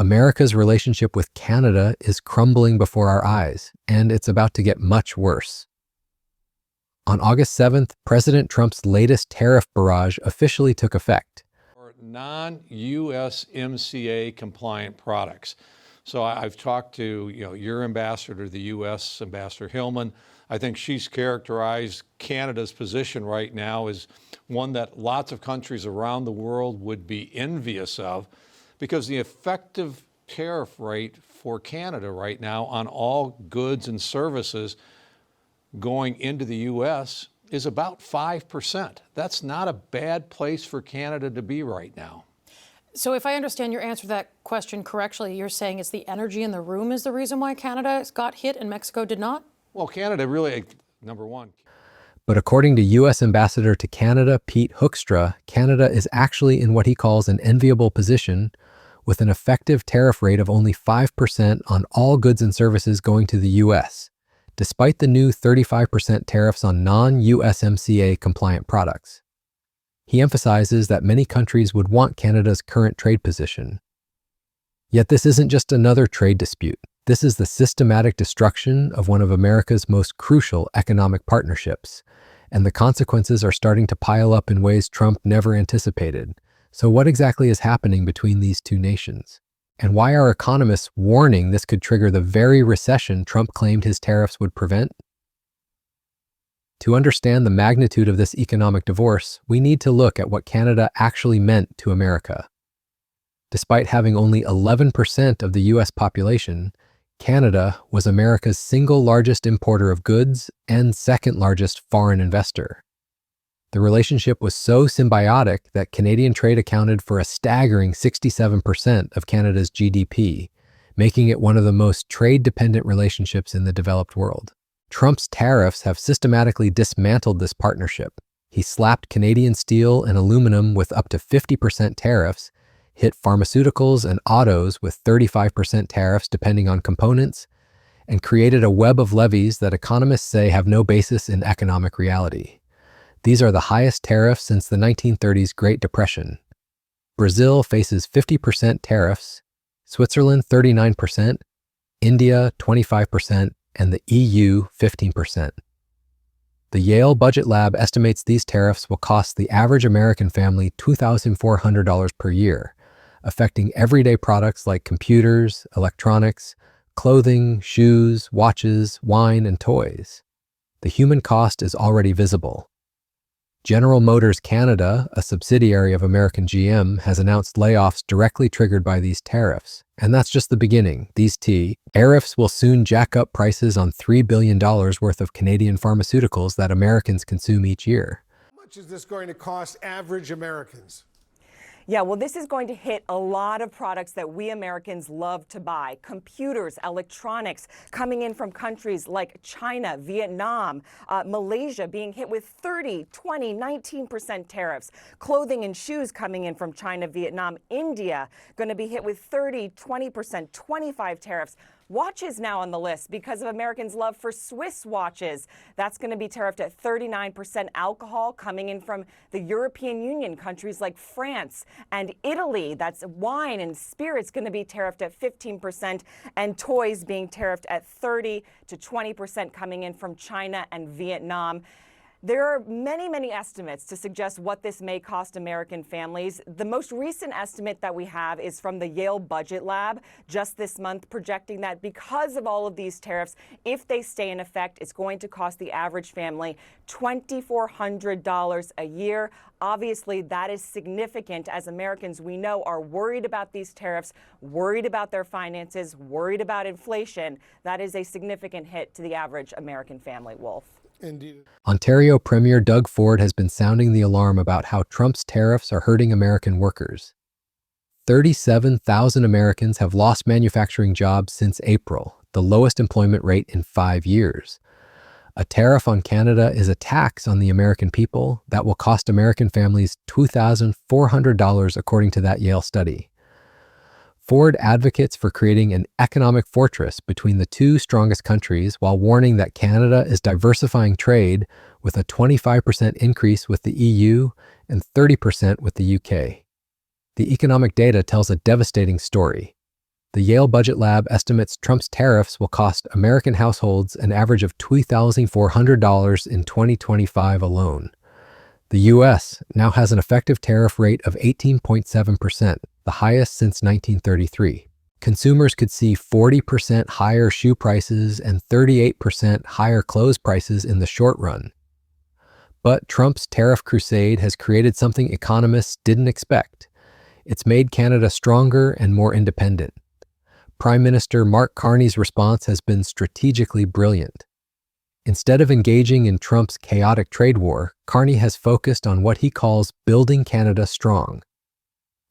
America's relationship with Canada is crumbling before our eyes, and it's about to get much worse. On August 7th, President Trump's latest tariff barrage officially took effect. Non-USMCA compliant products. So I've talked to your ambassador, the U.S. Ambassador Hillman. I think she's characterized Canada's position right now as one that lots of countries around the world would be envious of, because the effective tariff rate for Canada right now on all goods and services going into the U.S. is about 5%. That's not a bad place for Canada to be right now. So if I understand your answer to that question correctly, you're saying it's the energy in the room is the reason why Canada got hit and Mexico did not? Well, Canada really, number one. But according to U.S. Ambassador to Canada, Pete Hoekstra, Canada is actually in what he calls an enviable position, with an effective tariff rate of only 5% on all goods and services going to the U.S., despite the new 35% tariffs on non-USMCA compliant products. He emphasizes that many countries would want Canada's current trade position. Yet this isn't just another trade dispute. This is the systematic destruction of one of America's most crucial economic partnerships, and the consequences are starting to pile up in ways Trump never anticipated. So what exactly is happening between these two nations? And why are economists warning this could trigger the very recession Trump claimed his tariffs would prevent? To understand the magnitude of this economic divorce, we need to look at what Canada actually meant to America. Despite having only 11% of the U.S. population, Canada was America's single largest importer of goods and second largest foreign investor. The relationship was so symbiotic that Canadian trade accounted for a staggering 67% of Canada's GDP, making it one of the most trade-dependent relationships in the developed world. Trump's tariffs have systematically dismantled this partnership. He slapped Canadian steel and aluminum with up to 50% tariffs, hit pharmaceuticals and autos with 35% tariffs depending on components, and created a web of levies that economists say have no basis in economic reality. These are the highest tariffs since the 1930s Great Depression. Brazil faces 50% tariffs, Switzerland 39%, India 25%, and the EU 15%. The Yale Budget Lab estimates these tariffs will cost the average American family $2,400 per year, affecting everyday products like computers, electronics, clothing, shoes, watches, wine, and toys. The human cost is already visible. General Motors Canada, a subsidiary of American GM, has announced layoffs directly triggered by these tariffs. And that's just the beginning. These tariffs will soon jack up prices on $3 billion worth of Canadian pharmaceuticals that Americans consume each year. How much is this going to cost average Americans? Yeah, well, this is going to hit a lot of products that we Americans love to buy. Computers, electronics, coming in from countries like China, Vietnam, Malaysia being hit with 30, 20, 19% tariffs. Clothing and shoes coming in from China, Vietnam, India, going to be hit with 30, 20%, 25 tariffs. Watches now on the list because of Americans' love for Swiss watches. That's going to be tariffed at 39%. Alcohol coming in from the European Union, countries like France and Italy. That's wine and spirits going to be tariffed at 15%, and toys being tariffed at 30 to 20% coming in from China and Vietnam. There are many, many estimates to suggest what this may cost American families. The most recent estimate that we have is from the Yale Budget Lab just this month, projecting that because of all of these tariffs, if they stay in effect, it's going to cost the average family $2,400 a year. Obviously, that is significant, as Americans we know are worried about these tariffs, worried about their finances, worried about inflation. That is a significant hit to the average American family, Wolf. Indeed. Ontario Premier Doug Ford has been sounding the alarm about how Trump's tariffs are hurting American workers. 37,000 Americans have lost manufacturing jobs since April, the lowest employment rate in 5 years. A tariff on Canada is a tax on the American people that will cost American families $2,400, according to that Yale study. Ford advocates for creating an economic fortress between the two strongest countries, while warning that Canada is diversifying trade with a 25% increase with the EU and 30% with the UK. The economic data tells a devastating story. The Yale Budget Lab estimates Trump's tariffs will cost American households an average of $2,400 in 2025 alone. The U.S. now has an effective tariff rate of 18.7%, the highest since 1933. Consumers could see 40% higher shoe prices and 38% higher clothes prices in the short run. But Trump's tariff crusade has created something economists didn't expect. It's made Canada stronger and more independent. Prime Minister Mark Carney's response has been strategically brilliant. Instead of engaging in Trump's chaotic trade war, Carney has focused on what he calls building Canada strong.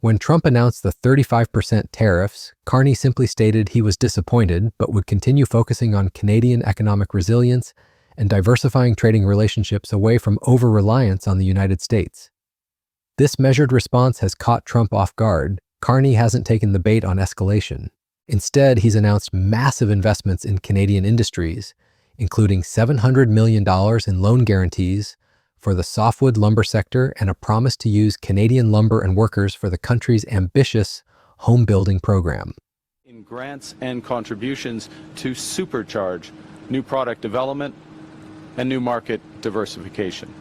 When Trump announced the 35% tariffs, Carney simply stated he was disappointed but would continue focusing on Canadian economic resilience and diversifying trading relationships away from over-reliance on the United States. This measured response has caught Trump off guard. Carney hasn't taken the bait on escalation. Instead, he's announced massive investments in Canadian industries, including $700 million in loan guarantees for the softwood lumber sector and a promise to use Canadian lumber and workers for the country's ambitious home building program. In grants and contributions to supercharge new product development and new market diversification.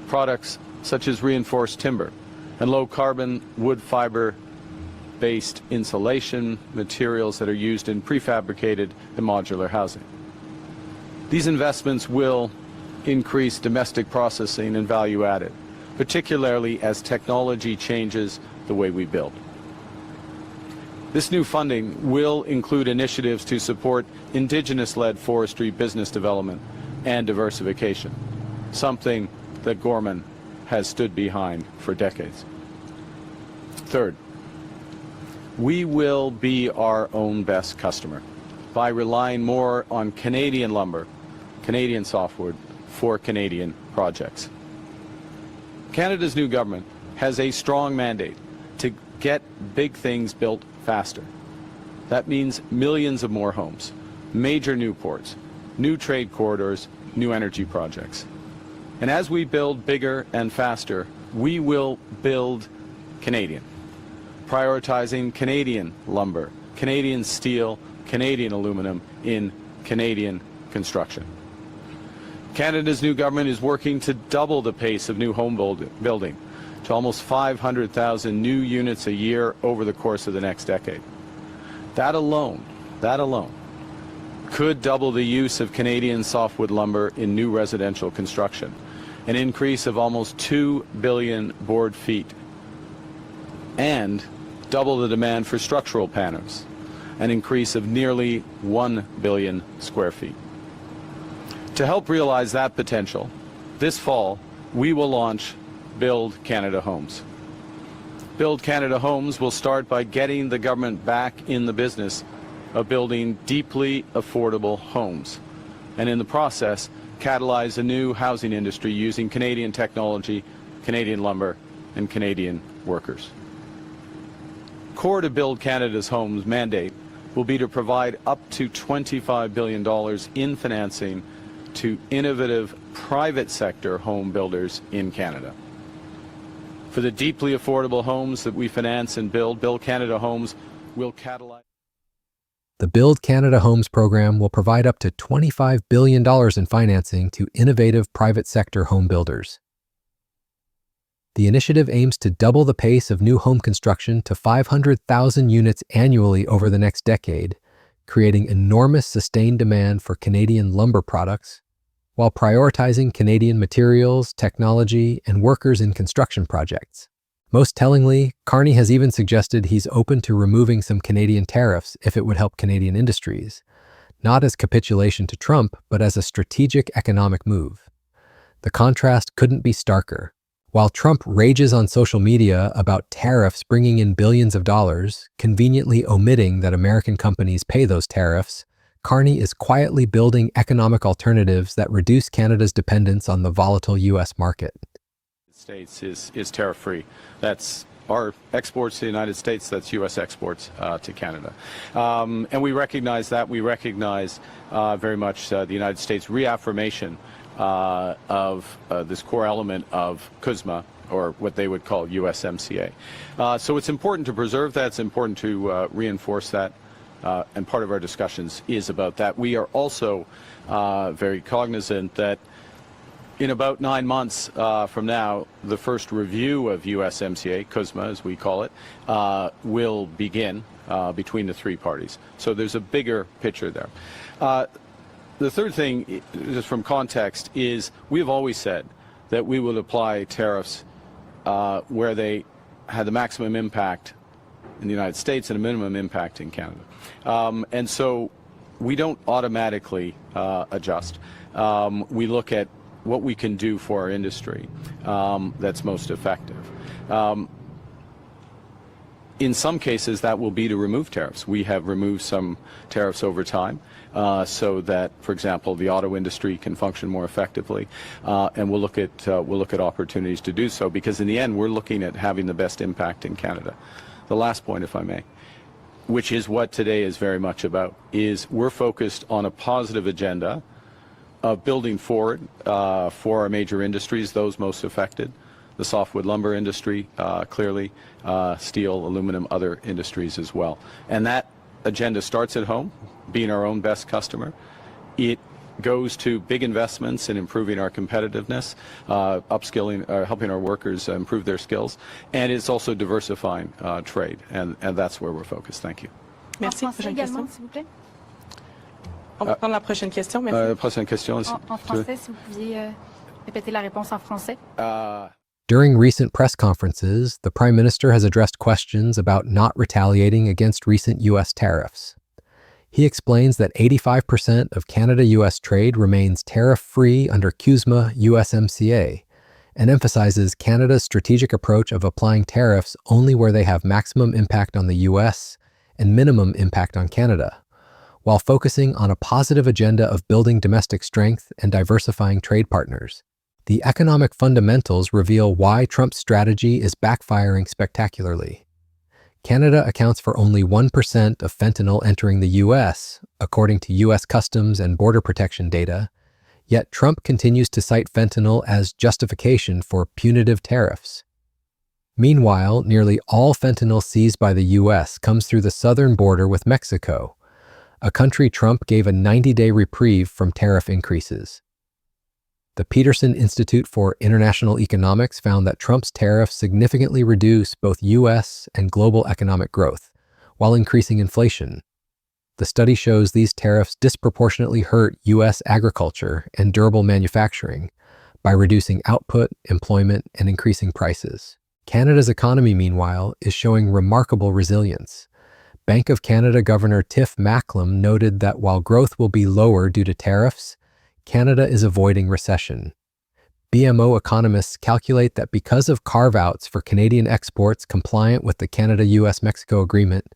Products such as reinforced timber and low-carbon wood fiber-based insulation materials that are used in prefabricated and modular housing. These investments will increase domestic processing and value added, particularly as technology changes the way we build. This new funding will include initiatives to support Indigenous-led forestry business development and diversification, something that Gorman has stood behind for decades. Third, we will be our own best customer by relying more on Canadian lumber, Canadian softwood for Canadian projects. Canada's new government has a strong mandate to get big things built faster. That means millions of more homes, major new ports, new trade corridors, new energy projects. And as we build bigger and faster, we will build Canadian, prioritizing Canadian lumber, Canadian steel, Canadian aluminum in Canadian construction. Canada's new government is working to double the pace of new home building to almost 500,000 new units a year over the course of the next decade. That alone could double the use of Canadian softwood lumber in new residential construction, an increase of almost 2 billion board feet, and double the demand for structural panels, an increase of nearly 1 billion square feet. To help realize that potential, this fall we will launch Build Canada Homes. Build Canada Homes will start by getting the government back in the business of building deeply affordable homes, and in the process catalyze a new housing industry using Canadian technology, Canadian lumber, and Canadian workers. Core to Build Canada's Homes mandate will be to provide up to $25 billion in financing to innovative private sector home builders in Canada. For the deeply affordable homes that we finance and build, Build Canada Homes will catalyze. The Build Canada Homes program will provide up to $25 billion in financing to innovative private sector home builders. The initiative aims to double the pace of new home construction to 500,000 units annually over the next decade, creating enormous sustained demand for Canadian lumber products, while prioritizing Canadian materials, technology, and workers in construction projects. Most tellingly, Carney has even suggested he's open to removing some Canadian tariffs if it would help Canadian industries, not as capitulation to Trump, but as a strategic economic move. The contrast couldn't be starker. While Trump rages on social media about tariffs bringing in billions of dollars, conveniently omitting that American companies pay those tariffs, Carney is quietly building economic alternatives that reduce Canada's dependence on the volatile U.S. market. States is tariff-free. That's our exports to the United States, that's U.S. exports to Canada. And we recognize that. We recognize very much the United States reaffirmation of this core element of CUSMA or what they would call USMCA. So it's important to preserve that. It's important to reinforce that. And part of our discussions is about that. We are also very cognizant that in about 9 months from now, the first review of USMCA, CUSMA as we call it, will begin between the three parties. So there's a bigger picture there. The third thing, just from context, is we've always said that we will apply tariffs where they had the maximum impact in the United States and a minimum impact in Canada. And so we don't automatically adjust. We look at what we can do for our industry that's most effective. In some cases, that will be to remove tariffs. We have removed some tariffs over time so that, for example, the auto industry can function more effectively. And we'll look at opportunities to do so, because in the end, we're looking at having the best impact in Canada. The last point, if I may, which is what today is very much about, is we're focused on a positive agenda of building forward for our major industries, those most affected, the softwood lumber industry, clearly, steel, aluminum, other industries as well. And that agenda starts at home, being our own best customer. It goes to big investments in improving our competitiveness, upskilling, helping our workers improve their skills, and it's also diversifying trade, and that's where we're focused. Thank you. Merci. Prochaine question. S'il vous plaît. On va prendre la prochaine question. Merci. Prochaine question. En français, si vous pouviez répéter la réponse en français. During recent press conferences, the Prime Minister has addressed questions about not retaliating against recent U.S. tariffs. He explains that 85% of Canada-U.S. trade remains tariff-free under CUSMA USMCA, and emphasizes Canada's strategic approach of applying tariffs only where they have maximum impact on the U.S. and minimum impact on Canada, while focusing on a positive agenda of building domestic strength and diversifying trade partners. The economic fundamentals reveal why Trump's strategy is backfiring spectacularly. Canada accounts for only 1% of fentanyl entering the U.S., according to U.S. Customs and Border Protection data, yet Trump continues to cite fentanyl as justification for punitive tariffs. Meanwhile, nearly all fentanyl seized by the U.S. comes through the southern border with Mexico, a country Trump gave a 90-day reprieve from tariff increases. The Peterson Institute for International Economics found that Trump's tariffs significantly reduce both U.S. and global economic growth, while increasing inflation. The study shows these tariffs disproportionately hurt U.S. agriculture and durable manufacturing by reducing output, employment, and increasing prices. Canada's economy, meanwhile, is showing remarkable resilience. Bank of Canada Governor Tiff Macklem noted that while growth will be lower due to tariffs, Canada is avoiding recession. BMO economists calculate that because of carve-outs for Canadian exports compliant with the Canada-U.S.-Mexico agreement,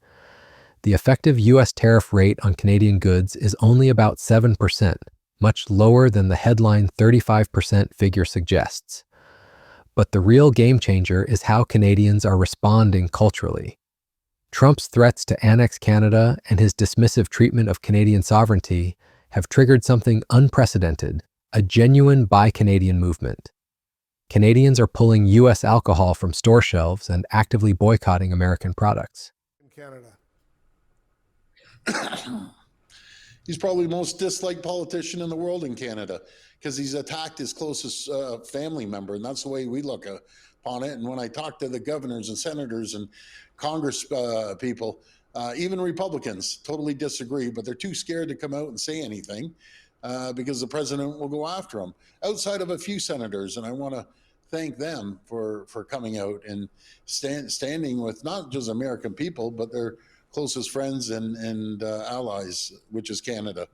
the effective U.S. tariff rate on Canadian goods is only about 7%, much lower than the headline 35% figure suggests. But the real game changer is how Canadians are responding culturally. Trump's threats to annex Canada and his dismissive treatment of Canadian sovereignty have triggered something unprecedented, a genuine Buy Canadian movement. Canadians are pulling U.S. alcohol from store shelves and actively boycotting American products. In Canada. He's probably the most disliked politician in the world in Canada because he's attacked his closest family member, and that's the way we look upon it. And when I talk to the governors and senators and Congress people, even Republicans totally disagree, but they're too scared to come out and say anything because the president will go after them. Outside of a few senators, and I want to thank them for coming out and standing with not just American people, but their closest friends and allies, which is Canada.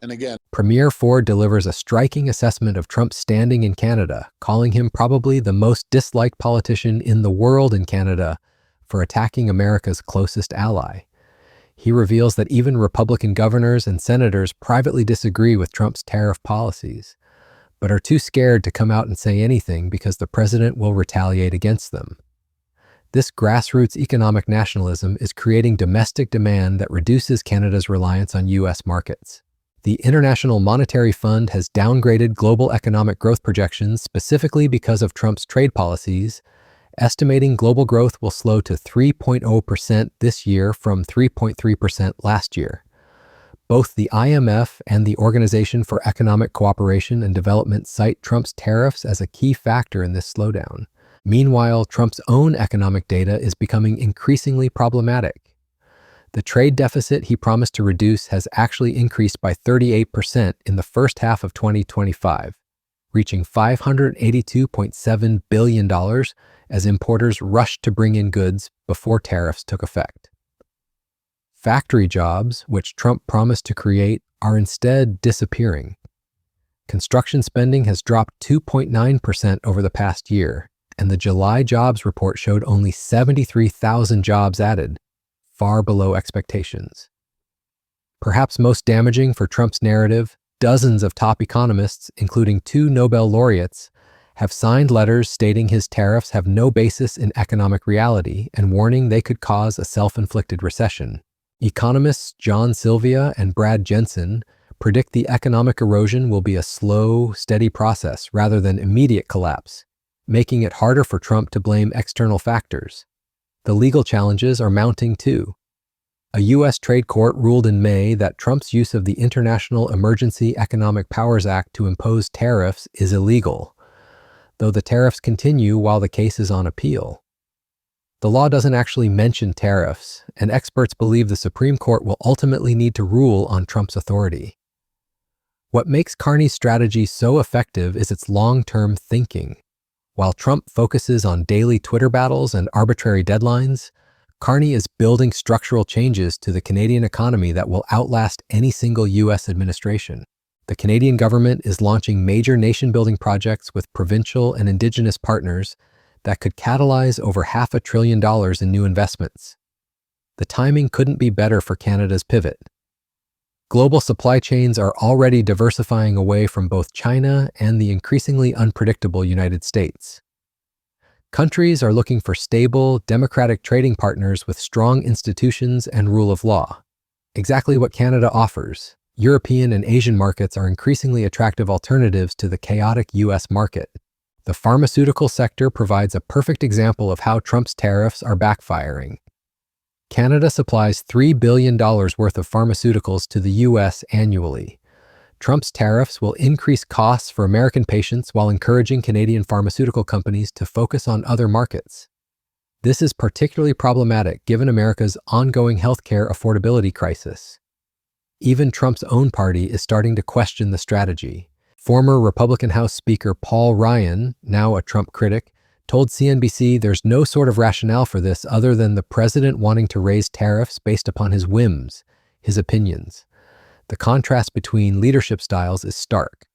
And again, Premier Ford delivers a striking assessment of Trump's standing in Canada, calling him probably the most disliked politician in the world in Canada for attacking America's closest ally. He reveals that even Republican governors and senators privately disagree with Trump's tariff policies, but are too scared to come out and say anything because the president will retaliate against them. This grassroots economic nationalism is creating domestic demand that reduces Canada's reliance on U.S. markets. The International Monetary Fund has downgraded global economic growth projections specifically because of Trump's trade policies, estimating global growth will slow to 3.0% this year from 3.3% last year. Both the IMF and the Organization for Economic Cooperation and Development cite Trump's tariffs as a key factor in this slowdown. Meanwhile, Trump's own economic data is becoming increasingly problematic. The trade deficit he promised to reduce has actually increased by 38% in the first half of 2025, reaching $582.7 billion as importers rushed to bring in goods before tariffs took effect. Factory jobs, which Trump promised to create, are instead disappearing. Construction spending has dropped 2.9% over the past year, and the July jobs report showed only 73,000 jobs added, far below expectations. Perhaps most damaging for Trump's narrative, dozens of top economists, including 2 Nobel laureates, have signed letters stating his tariffs have no basis in economic reality and warning they could cause a self-inflicted recession. Economists John Sylvia and Brad Jensen predict the economic erosion will be a slow, steady process rather than immediate collapse, making it harder for Trump to blame external factors. The legal challenges are mounting too. A U.S. trade court ruled in May that Trump's use of the International Emergency Economic Powers Act to impose tariffs is illegal, though the tariffs continue while the case is on appeal. The law doesn't actually mention tariffs, and experts believe the Supreme Court will ultimately need to rule on Trump's authority. What makes Carney's strategy so effective is its long-term thinking. While Trump focuses on daily Twitter battles and arbitrary deadlines, Carney is building structural changes to the Canadian economy that will outlast any single U.S. administration. The Canadian government is launching major nation-building projects with provincial and Indigenous partners that could catalyze over $500 billion in new investments. The timing couldn't be better for Canada's pivot. Global supply chains are already diversifying away from both China and the increasingly unpredictable United States. Countries are looking for stable, democratic trading partners with strong institutions and rule of law. Exactly what Canada offers. European and Asian markets are increasingly attractive alternatives to the chaotic U.S. market. The pharmaceutical sector provides a perfect example of how Trump's tariffs are backfiring. Canada supplies $3 billion worth of pharmaceuticals to the U.S. annually. Trump's tariffs will increase costs for American patients while encouraging Canadian pharmaceutical companies to focus on other markets. This is particularly problematic given America's ongoing healthcare affordability crisis. Even Trump's own party is starting to question the strategy. Former Republican House Speaker Paul Ryan, now a Trump critic, told CNBC there's no sort of rationale for this other than the president wanting to raise tariffs based upon his whims, his opinions. The contrast between leadership styles is stark.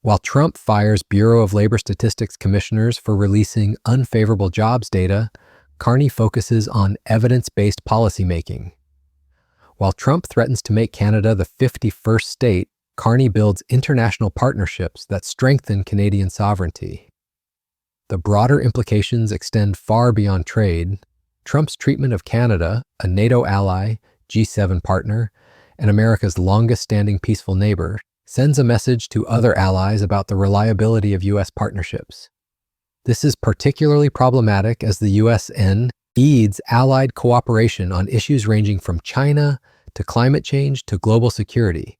While Trump fires Bureau of Labor Statistics commissioners for releasing unfavorable jobs data, Carney focuses on evidence-based policymaking. While Trump threatens to make Canada the 51st state, Carney builds international partnerships that strengthen Canadian sovereignty. The broader implications extend far beyond trade. Trump's treatment of Canada, a NATO ally, G7 partner, and America's longest-standing peaceful neighbor, sends a message to other allies about the reliability of U.S. partnerships. This is particularly problematic as the U.S.N. needs allied cooperation on issues ranging from China to climate change to global security.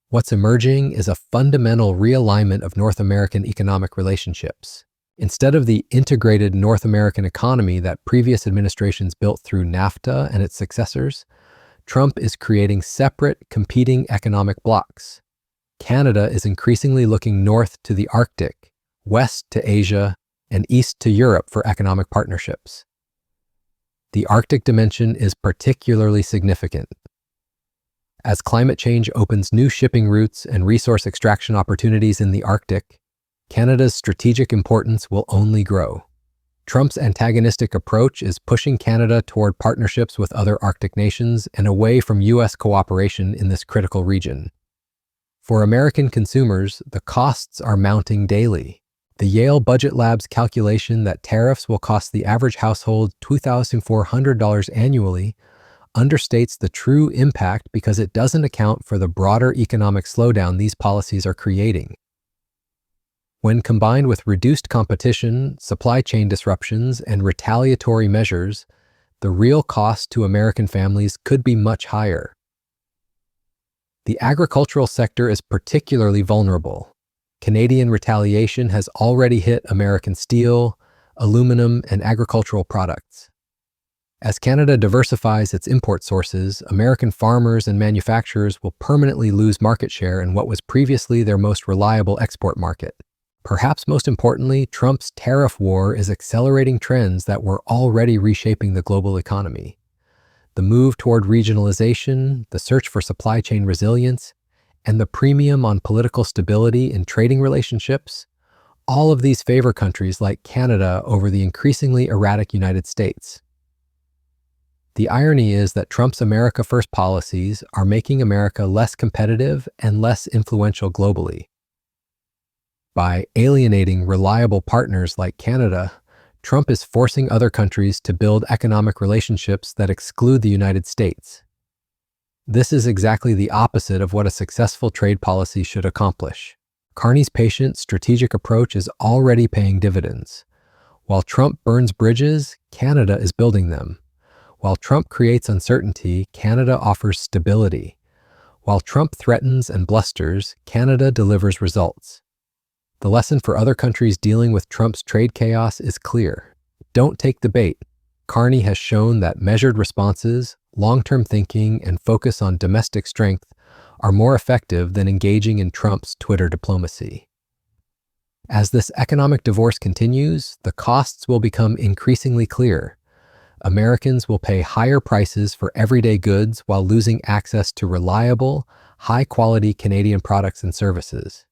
What's emerging is a fundamental realignment of North American economic relationships. Instead of the integrated North American economy that previous administrations built through NAFTA and its successors, Trump is creating separate, competing economic blocs. Canada is increasingly looking north to the Arctic, west to Asia, and east to Europe for economic partnerships. The Arctic dimension is particularly significant. As climate change opens new shipping routes and resource extraction opportunities in the Arctic, Canada's strategic importance will only grow. Trump's antagonistic approach is pushing Canada toward partnerships with other Arctic nations and away from U.S. cooperation in this critical region. For American consumers, the costs are mounting daily. The Yale Budget Lab's calculation that tariffs will cost the average household $2,400 annually understates the true impact because it doesn't account for the broader economic slowdown these policies are creating. When combined with reduced competition, supply chain disruptions, and retaliatory measures, the real cost to American families could be much higher. The agricultural sector is particularly vulnerable. Canadian retaliation has already hit American steel, aluminum, and agricultural products. As Canada diversifies its import sources, American farmers and manufacturers will permanently lose market share in what was previously their most reliable export market. Perhaps most importantly, Trump's tariff war is accelerating trends that were already reshaping the global economy. The move toward regionalization, the search for supply chain resilience, and the premium on political stability in trading relationships, all of these favor countries like Canada over the increasingly erratic United States. The irony is that Trump's America First policies are making America less competitive and less influential globally. By alienating reliable partners like Canada, Trump is forcing other countries to build economic relationships that exclude the United States. This is exactly the opposite of what a successful trade policy should accomplish. Carney's patient, strategic approach is already paying dividends. While Trump burns bridges, Canada is building them. While Trump creates uncertainty, Canada offers stability. While Trump threatens and blusters, Canada delivers results. The lesson for other countries dealing with Trump's trade chaos is clear. Don't take the bait. Carney has shown that measured responses, long-term thinking, and focus on domestic strength are more effective than engaging in Trump's Twitter diplomacy. As this economic divorce continues, the costs will become increasingly clear. Americans will pay higher prices for everyday goods while losing access to reliable, high-quality Canadian products and services.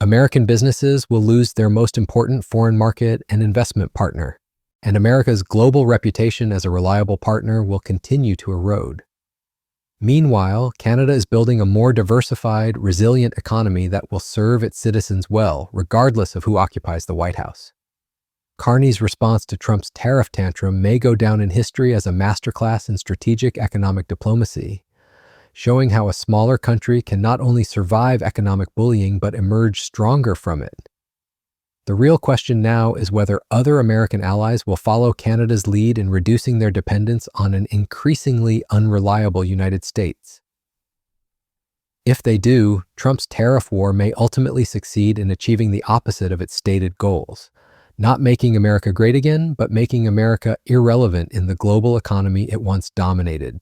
American businesses will lose their most important foreign market and investment partner, and America's global reputation as a reliable partner will continue to erode. Meanwhile, Canada is building a more diversified, resilient economy that will serve its citizens well, regardless of who occupies the White House. Carney's response to Trump's tariff tantrum may go down in history as a masterclass in strategic economic diplomacy, showing how a smaller country can not only survive economic bullying but emerge stronger from it. The real question now is whether other American allies will follow Canada's lead in reducing their dependence on an increasingly unreliable United States. If they do, Trump's tariff war may ultimately succeed in achieving the opposite of its stated goals, not making America great again, but making America irrelevant in the global economy it once dominated.